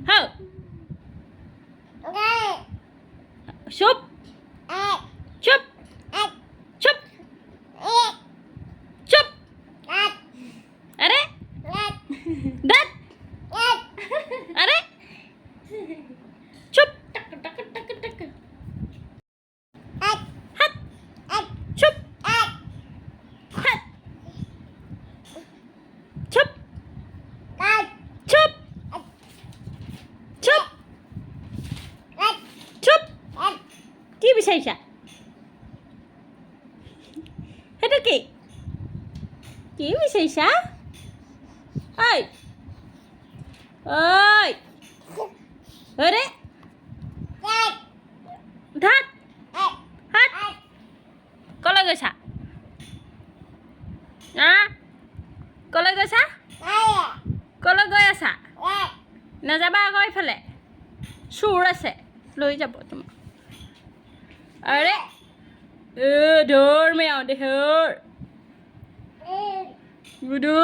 Hơ. Súp. Chúp. Chúp. Chúp. Are. Đất. Are. Chúp. Hắt. Chúp. Hắt. Chúp. Chúp. Chúp. চুপ কি বিচাৰিছা সেইটো কি কি বিচাৰিছা ঐ ঐ অৰে ধাত হাত কলৈ গৈছা কলৈ গৈছা কলৈ গৈ আছা নাযাবা আকৌ এইফালে চোৰ আছে লৈ যাব তোমাক আৰে ধৰ মেয়াও দেহৰ বুধু